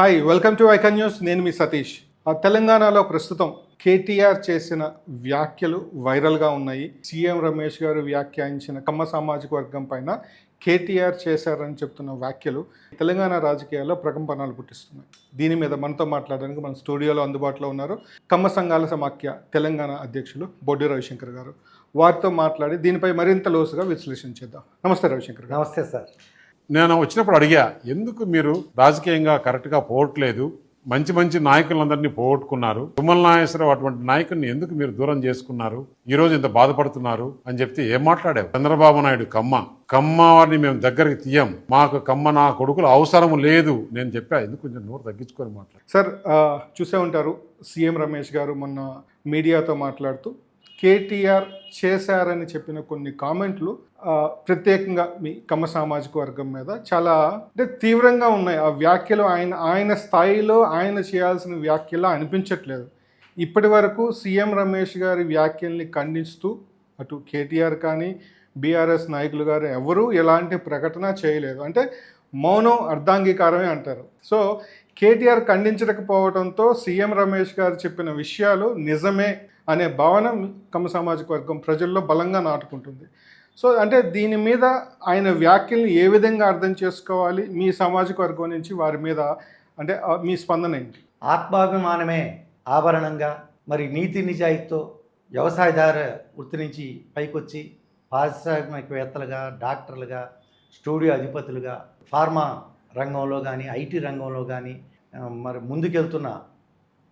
Hi, welcome to icon news. నేను మీ సతీష్. తెలంగాణలో ప్రస్తుతం కేటీఆర్ చేసిన వ్యాఖ్యలు వైరల్గా ఉన్నాయి. సీఎం రమేష్ గారు వ్యాఖ్యానించిన కమ్మ సామాజిక వర్గం పైన కేటీఆర్ చేశారని చెప్తున్న వ్యాఖ్యలు తెలంగాణ రాజకీయాల్లో ప్రకంపనలు పుట్టిస్తున్నాయి. దీని మీద మనతో మాట్లాడడానికి మన స్టూడియోలో అందుబాటులో ఉన్నారు కమ్మ సంఘాల సమాఖ్య తెలంగాణ అధ్యక్షులు బొడ్డి రవిశంకర్ గారు. వారితో మాట్లాడి దీనిపై మరింత లోతుగా విశ్లేషించేద్దాం. నమస్తే రవిశంకర్ గారు. నమస్తే సార్. నేను వచ్చినప్పుడు అడిగా, ఎందుకు మీరు రాజకీయంగా కరెక్ట్గా పోవట్లేదు, మంచి మంచి నాయకులందరినీ పోగొట్టుకున్నారు, తుమ్మల నాగేశ్వరరావు అటువంటి నాయకుల్ని ఎందుకు మీరు దూరం చేసుకున్నారు, ఈ రోజు ఇంత బాధపడుతున్నారు అని చెప్తే ఏం మాట్లాడావు? చంద్రబాబు నాయుడు కమ్మ వారిని మేము దగ్గరికి తీయం, మాకు కమ్మ నా కొడుకులు అవసరం లేదు నేను చెప్పా. ఎందుకు కొంచెం నోరు తగ్గించుకొని మాట్లాడు. సార్, చూసే ఉంటారు సీఎం రమేష్ గారు మొన్న మీడియాతో మాట్లాడుతూ కేటీఆర్ చేశారని చెప్పిన కొన్ని కామెంట్లు ప్రత్యేకంగా మీ కమ్మ సామాజిక వర్గం మీద చాలా తీవ్రంగా ఉన్నాయి. ఆ వ్యాఖ్యలు ఆయన స్థాయిలో ఆయన చేయాల్సిన వ్యాఖ్యలు అనిపించట్లేదు. ఇప్పటి వరకు సీఎం రమేష్ గారి వ్యాఖ్యల్ని ఖండిస్తూ అటు కేటీఆర్ కానీ బీఆర్ఎస్ నాయకులు గారు ఎవరూ ఎలాంటి ప్రకటన చేయలేదు. అంటే మౌనం అర్ధాంగీకారమే అంటారు. సో కేటీఆర్ ఖండించకపోవడంతో సీఎం రమేష్ గారు చెప్పిన విషయాలు నిజమే అనే భావన కమ్మ సామాజిక వర్గం ప్రజల్లో బలంగా నాటుకుంటుంది. సో అంటే దీని మీద ఆయన వ్యాఖ్యల్ని ఏ విధంగా అర్థం చేసుకోవాలి? మీ సామాజిక వర్గం నుంచి వారి మీద అంటే మీ స్పందన ఏంటి? ఆత్మాభిమానమే ఆభరణంగా, మరి నీతి నిజాయితీతో వ్యవసాయదార వృత్తి నుంచి పైకొచ్చి పారిశ్రామికవేత్తలుగా, డాక్టర్లుగా, స్టూడియో అధిపతులుగా, ఫార్మా రంగంలో కానీ ఐటీ రంగంలో కానీ మరి ముందుకెళ్తున్న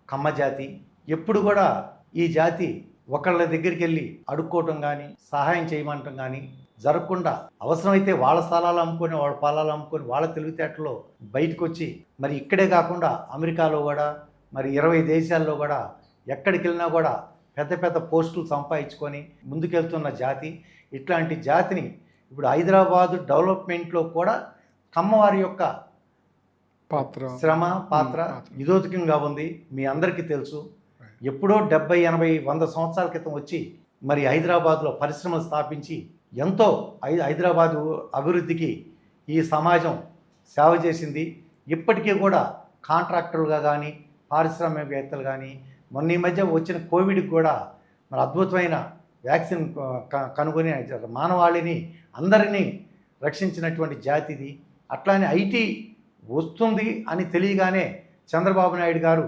కమ్మ జాతి ఎప్పుడు కూడా ఈ జాతి ఒకళ్ళ దగ్గరికి వెళ్ళి అడుక్కోవటం కానీ సహాయం చేయమంటం కానీ జరగకుండా అవసరమైతే వాళ్ళ స్థలాలు అమ్ముకొని వాళ్ళ పొలాలు అమ్ముకొని వాళ్ళ తెలివితేటలో బయటకు వచ్చి మరి ఇక్కడే కాకుండా అమెరికాలో కూడా మరి 20 దేశాల్లో కూడా ఎక్కడికి వెళ్ళినా కూడా పెద్ద పెద్ద పోస్టులు సంపాదించుకొని ముందుకెళ్తున్న జాతి. ఇట్లాంటి జాతిని ఇప్పుడు హైదరాబాదు డెవలప్మెంట్లో కూడా కమ్మవారి యొక్క పాత్ర ఇదోతికంగా ఉంది. మీ అందరికీ తెలుసు. ఎప్పుడో 70, 80, 100 సంవత్సరాల క్రితం వచ్చి మరి హైదరాబాద్లో పరిశ్రమలు స్థాపించి ఎంతో హైదరాబాదు అభివృద్ధికి ఈ సమాజం సేవ చేసింది. ఇప్పటికీ కూడా కాంట్రాక్టర్లుగా కానీ పారిశ్రామికవేత్తలు కానీ మొన్న ఈ మధ్య వచ్చిన కోవిడ్కి కూడా మరి అద్భుతమైన వ్యాక్సిన్ కనుగొని మానవాళిని అందరినీ రక్షించినటువంటి జాతిది. అట్లానే ఐటీ వస్తుంది అని తెలియగానే చంద్రబాబు నాయుడు గారు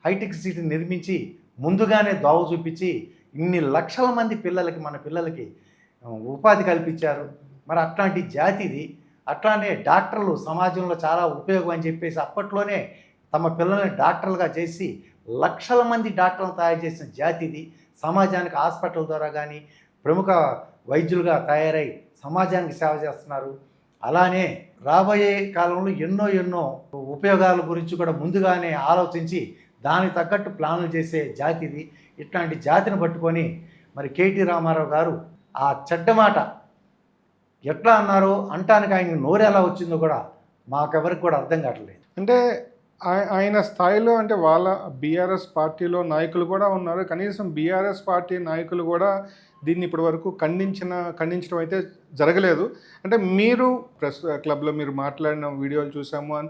హైటెక్ సిటీని నిర్మించి ముందుగానే దోవ చూపించి ఇన్ని లక్షల మంది మన పిల్లలకి ఉపాధి కల్పించారు. మరి అట్లాంటి జాతిది. అట్లానే డాక్టర్లు సమాజంలో చాలా ఉపయోగం అని చెప్పేసి అప్పట్లోనే తమ పిల్లల్ని డాక్టర్లుగా చేసి లక్షల మంది డాక్టర్లను తయారు చేసిన జాతిది. సమాజానికి హాస్పిటల్ ద్వారా కానీ ప్రముఖ వైద్యులుగా తయారై సమాజానికి సేవ చేస్తున్నారు. అలానే రాబోయే కాలంలో ఎన్నో ఉపయోగాల గురించి కూడా ముందుగానే ఆలోచించి దానికి తగ్గట్టు ప్లాన్లు చేసే జాతిది. ఇట్లాంటి జాతిని పట్టుకొని మరి కేటీ రామారావు గారు ఆ చెడ్డ మాట ఎట్లా అన్నారో అంటానికి ఆయన నోరు ఎలా వచ్చిందో కూడా మాకెవరికి కూడా అర్థం కావట్లేదు. అంటే ఆయన స్థాయిలో అంటే వాళ్ళ బీఆర్ఎస్ పార్టీలో నాయకులు కూడా ఉన్నారు. కనీసం బీఆర్ఎస్ పార్టీ నాయకులు కూడా దీన్ని ఇప్పటి వరకు ఖండించడం అయితే జరగలేదు. అంటే మీరు ప్రెస్ క్లబ్లో మీరు మాట్లాడిన వీడియోలు చూసాము, అని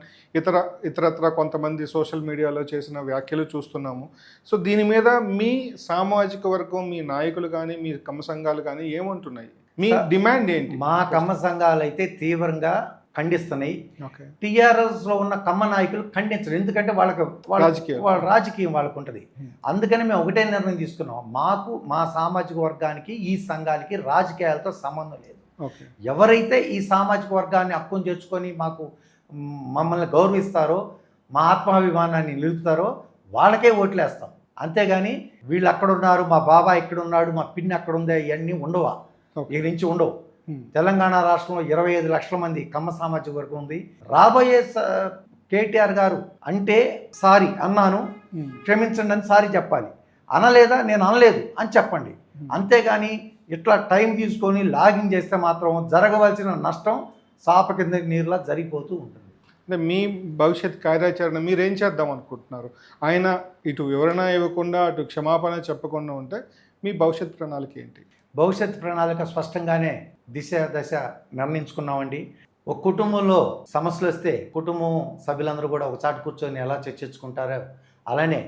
ఇతరత్ర కొంతమంది సోషల్ మీడియాలో చేసిన వ్యాఖ్యలు చూస్తున్నాము. సో దీని మీద మీ సామాజిక వర్గం, మీ నాయకులు కానీ మీ కమ్మ సంఘాలు కానీ ఏమంటున్నాయి? మీ డిమాండ్ ఏంటి? మా కమ్మ సంఘాలు అయితే తీవ్రంగా ఖండిస్తున్నాయి. టీఆర్ఎస్లో ఉన్న కమ్మ నాయకులు ఖండించరు. ఎందుకంటే వాళ్ళ రాజకీయం వాళ్ళకు ఉంటుంది. అందుకని మేము ఒకటే నిర్ణయం తీసుకున్నాం. మా సామాజిక వర్గానికి ఈ సంఘాలకి రాజకీయాలతో సంబంధం లేదు. ఎవరైతే ఈ సామాజిక వర్గాన్ని హక్కును చేర్చుకొని మమ్మల్ని గౌరవిస్తారో, మా ఆత్మాభిమానాన్ని నిలుపుతారో వాళ్ళకే ఓట్లేస్తాం. అంతేగాని వీళ్ళు అక్కడున్నారు, మా బాబాయ్ ఇక్కడున్నాడు, మా పిన్ని అక్కడ ఉంది, ఇవన్నీ ఉండవా? ఈ నుంచి ఉండవు. తెలంగాణ రాష్ట్రంలో 25 లక్షల మంది కమ్మ సామాజిక వర్గం ఉంది. రాబోయే కేటీఆర్ గారు అంటే సారీ అన్నాను, క్షమించండి అని సారీ చెప్పాలి. అనలేదా, నేను అనలేదు అని చెప్పండి. అంతేగాని ఇట్లా టైం తీసుకొని లాగిన్ చేస్తే మాత్రం జరగవలసిన నష్టం సాప కింద నీరులా జరిగిపోతూ ఉంటుంది. అంటే మీ భవిష్యత్ కార్యాచరణ మీరేం చేద్దాం అనుకుంటున్నారు? ఆయన ఇటు వివరణ ఇవ్వకుండా అటు క్షమాపణ చెప్పకుండా ఉంటే మీ భవిష్యత్ ప్రణాళిక ఏంటి? భవిష్యత్ ప్రణాళిక స్పష్టంగానే దశ నిర్ణయించుకున్నామండి. ఒక కుటుంబంలో సమస్యలు వస్తే కుటుంబం సభ్యులందరూ కూడా ఒక చాట కూర్చొని ఎలా చర్చించుకుంటారో అలానే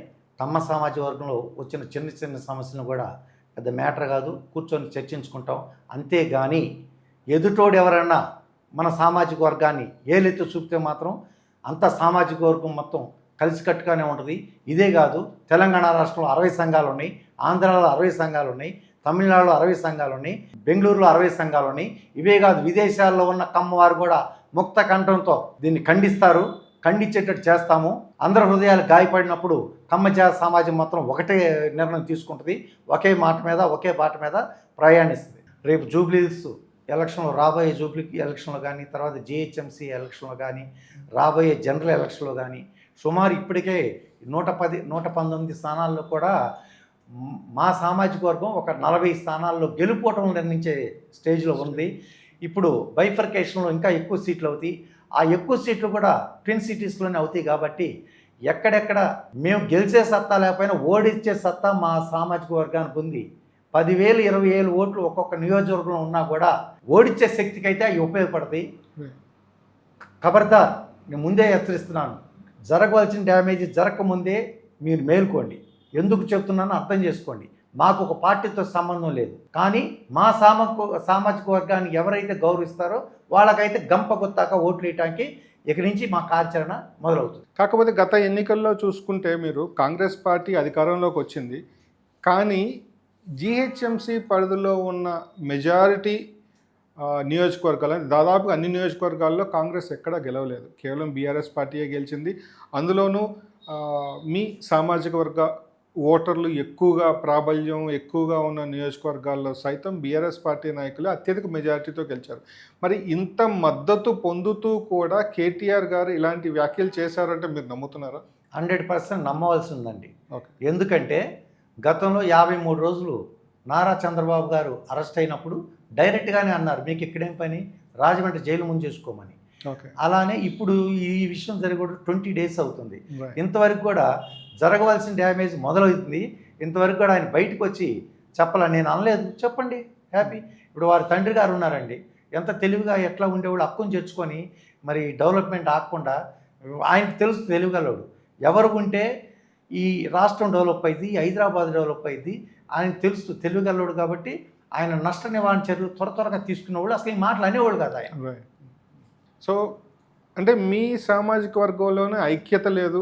తమ సామాజిక వర్గంలో వచ్చిన చిన్న చిన్న సమస్యలను కూడా పెద్ద మ్యాటర్ కాదు, కూర్చొని చర్చించుకుంటాం. అంతేగాని ఎదుటోడు ఎవరన్నా మన సామాజిక వర్గాన్ని ఏలెత్తి చూపితే మాత్రం అంత సామాజిక వర్గం మొత్తం కలిసికట్టుగానే ఉంటుంది. ఇదే కాదు, తెలంగాణ రాష్ట్రంలో 60 సంఘాలు ఉన్నాయి, ఆంధ్రాలో 60 సంఘాలు ఉన్నాయి, తమిళనాడులో 60 సంఘాలు ఉన్నాయి, బెంగళూరులో 60 సంఘాలు ఉన్నాయి. ఇవే కాదు, విదేశాల్లో ఉన్న కమ్మవారు కూడా ముక్త కంఠంతో దీన్ని ఖండిస్తారు, ఖండించేటట్టు చేస్తాము. అందరి హృదయాలు గాయపడినప్పుడు కమ్మజాతి సమాజం మొత్తం ఒకటే నిర్ణయం తీసుకుంటుంది, ఒకే మాట మీద ఒకే బాట మీద ప్రయాణిస్తుంది. రేపు జూబ్లీస్ ఎలక్షన్లో, రాబోయే జూబ్లీ ఎలక్షన్లో కానీ, తర్వాత జిహెచ్ఎంసీ ఎలక్షన్లో కానీ, రాబోయే జనరల్ ఎలక్షన్లో కానీ సుమారు ఇప్పటికే 119 స్థానాల్లో కూడా మా సామాజిక వర్గం ఒక 40 స్థానాల్లో గెలుపోవటం నిర్ణయించే స్టేజ్లో ఉంది. ఇప్పుడు బైఫర్కేషన్లో ఇంకా ఎక్కువ సీట్లు అవుతాయి. ఆ ఎక్కువ సీట్లు కూడా ట్విన్ సిటీస్లోనే అవుతాయి. కాబట్టి ఎక్కడెక్కడ మేము గెలిచే సత్తా లేకపోయినా ఓడించే సత్తా మా సామాజిక వర్గానికి ఉంది. 10,000 20,000 ఓట్లు ఒక్కొక్క నియోజకవర్గంలో ఉన్నా కూడా ఓడించే శక్తికి అయితే అవి ఉపయోగపడతాయి. ఖబర్దార్, నేను ముందే హెచ్చరిస్తున్నాను, జరగవలసిన డ్యామేజ్ జరగకముందే మీరు మేల్కోండి. ఎందుకు చెప్తున్నానో అర్థం చేసుకోండి. మాకు ఒక పార్టీతో సంబంధం లేదు, కానీ మా సామాజిక వర్గాన్ని ఎవరైతే గౌరవిస్తారో వాళ్ళకైతే గంప గుత్తాక ఓట్లు వేయటానికి ఇక్కడి నుంచి మా కార్యాచరణ మొదలవుతుంది. కాకపోతే గత ఎన్నికల్లో చూసుకుంటే మీరు కాంగ్రెస్ పార్టీ అధికారంలోకి వచ్చింది, కానీ జిహెచ్ఎంసీ పరిధిలో ఉన్న మెజారిటీ నియోజకవర్గాలు, దాదాపుగా అన్ని నియోజకవర్గాల్లో కాంగ్రెస్ ఎక్కడా గెలవలేదు, కేవలం బీఆర్ఎస్ పార్టీయే గెలిచింది. అందులోనూ మీ సామాజిక వర్గ ఓటర్లు ఎక్కువగా ప్రాబల్యం ఎక్కువగా ఉన్న నియోజకవర్గాల్లో సైతం బీఆర్ఎస్ పార్టీ నాయకులు అత్యధిక మెజారిటీతో గెలిచారు. మరి ఇంత మద్దతు పొందుతూ కూడా కేటీఆర్ గారు ఇలాంటి వ్యాఖ్యలు చేశారంటే మీరు నమ్ముతున్నారా? 100% నమ్మవలసి ఉందండి. ఓకే. ఎందుకంటే గతంలో 53 రోజులు నారా చంద్రబాబు గారు అరెస్ట్ అయినప్పుడు డైరెక్ట్గానే అన్నారు, మీకు ఇక్కడేం పని, రాజమండ్రి జైలు ముందు చేసుకోమని. ఓకే. అలానే ఇప్పుడు ఈ విషయం జరిగి 20 డేస్ అవుతుంది. ఇంతవరకు కూడా జరగవలసిన డ్యామేజ్ మొదలవుతుంది. ఇంతవరకు కూడా ఆయన బయటకు వచ్చి చెప్పాల, నేను అనలేదు, చెప్పండి, హ్యాపీ. ఇప్పుడు వారి తండ్రి గారు ఉన్నారండి, ఎంత తెలివిగా ఎట్లా ఉండేవాళ్ళు హక్కును చేర్చుకొని మరి డెవలప్మెంట్ ఆగకుండా, ఆయనకు తెలుసు తెలివిగలవాడు, ఎవరు ఉంటే ఈ రాష్ట్రం డెవలప్ అయింది, హైదరాబాద్ డెవలప్ అయింది, ఆయన తెలుసు తెలివిగలవాడు. కాబట్టి ఆయన నష్ట నివారణ చర్యలు త్వరగా తీసుకునేవాళ్ళు, అసలు ఈ మాటలు అనేవాళ్ళు కాదు ఆయన. సో అంటే మీ సామాజిక వర్గంలోనే ఐక్యత లేదు,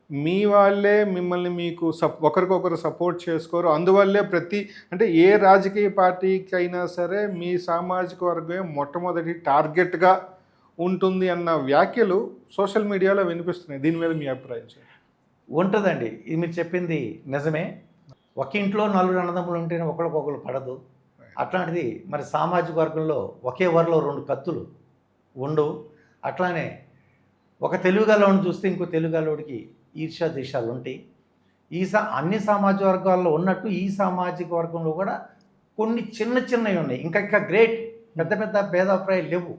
మీ వాళ్ళే మిమ్మల్ని మీకు ఒకరికొకరు సపోర్ట్ చేసుకోరు, అందువల్లే అంటే ఏ రాజకీయ పార్టీకి అయినా సరే మీ సామాజిక వర్గమే మొట్టమొదటి టార్గెట్గా ఉంటుంది అన్న వ్యాఖ్యలు సోషల్ మీడియాలో వినిపిస్తున్నాయి. దీని మీద మీ అభిప్రాయం సార్? ఉంటుందండి, ఇది మీరు చెప్పింది నిజమే. ఒక ఇంట్లో 4 అన్నదమ్ములు ఉంటేనే ఒకరికొకరు పడదు. అట్లాంటిది మరి సామాజిక వర్గంలో ఒకే వరలో 2 కత్తులు ఉండవు. అట్లానే ఒక తెలుగుగల్లోని చూస్తే ఇంకో తెలుగుగల్లోడికి ఈర్ష్యా ద్వేషాలు ఉంటాయి. అన్ని సామాజిక వర్గాల్లో ఉన్నట్టు ఈ సామాజిక వర్గంలో కూడా కొన్ని చిన్నవి ఉన్నాయి. ఇంకా గ్రేట్, పెద్ద భేదాభిప్రాయాలు లేవు,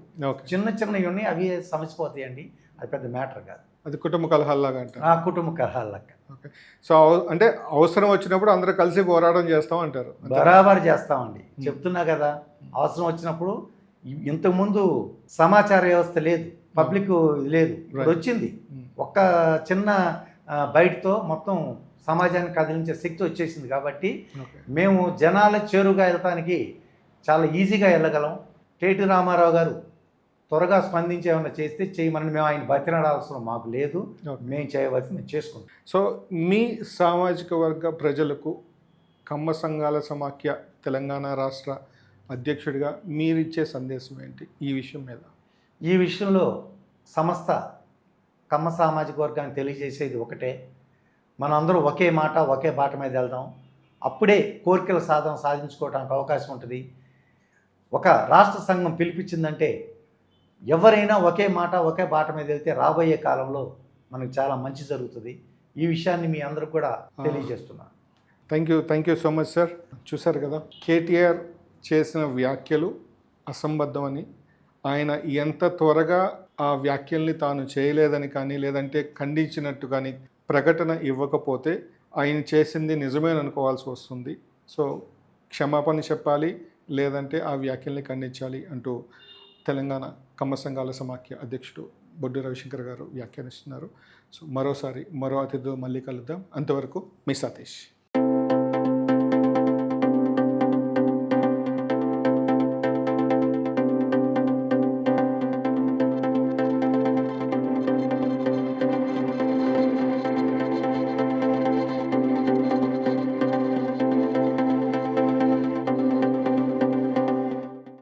చిన్నవి ఉన్నాయి, అవి సమసిపోతాయండి. అది పెద్ద మ్యాటర్ కాదు, అది కుటుంబ కలహాల్లాగా అంటారు. కుటుంబ కలహాల్లాగా. ఓకే. సో అంటే అవసరం వచ్చినప్పుడు అందరూ కలిసి పోరాటం చేస్తాం అంటారు. బరాబర్ చేస్తామండి, చెప్తున్నా కదా. అవసరం వచ్చినప్పుడు, ఇంతకుముందు సమాచార వ్యవస్థ లేదు, పబ్లిక్ లేదు, ఇప్పుడు వచ్చింది. ఒక్క చిన్న బయటతో మొత్తం సమాజాన్ని కదిలించే శక్తి వచ్చేసింది. కాబట్టి మేము జనాల చేరుగా వెళ్తానికి చాలా ఈజీగా వెళ్ళగలం. కేటీ రామారావు గారు త్వరగా స్పందించి ఏమైనా చేస్తే చేయమని మేము ఆయన బతినాడాల్సిన మాకు లేదు, మేము చేయవలసింది మేము చేసుకుంటాం. సో మీ సామాజిక వర్గ ప్రజలకు కమ్మ సంఘాల సమాఖ్య తెలంగాణ రాష్ట్ర అధ్యక్షుడిగా మీరిచ్చే సందేశం ఏంటి ఈ విషయం మీద? ఈ విషయంలో సమస్త కమ్మ సామాజిక వర్గానికి తెలియజేసేది ఒకటే, మనందరూ ఒకే మాట ఒకే బాట మీద వెళ్దాం. అప్పుడే కోరికల సాధించుకోవడానికి అవకాశం ఉంటుంది. ఒక రాష్ట్ర సంఘం పిలిపించిందంటే ఎవరైనా ఒకే మాట ఒకే బాట మీద వెళ్తే రాబోయే కాలంలో మనకు చాలా మంచి జరుగుతుంది. ఈ విషయాన్ని మీ అందరూ కూడా తెలియజేస్తున్నాను. Thank you so much sir. చూశారు కదా, కేటీఆర్ చేసిన వ్యాఖ్యలు అసంబద్ధమని, ఆయన ఎంత త్వరగా ఆ వ్యాఖ్యల్ని తాను చేయలేదని కానీ లేదంటే ఖండించినట్టు కానీ ప్రకటన ఇవ్వకపోతే ఆయన చేసింది నిజమేననుకోవాల్సి వస్తుంది. సో క్షమాపణ చెప్పాలి, లేదంటే ఆ వ్యాఖ్యల్ని ఖండించాలి అంటూ తెలంగాణ కమ్మ సంఘాల సమాఖ్య అధ్యక్షుడు బొడ్డు రవిశంకర్ గారు వ్యాఖ్యానిస్తున్నారు. సో మరోసారి మరో అతిథితో మళ్ళీ కలుద్దాం. అంతవరకు మీ సతీష్.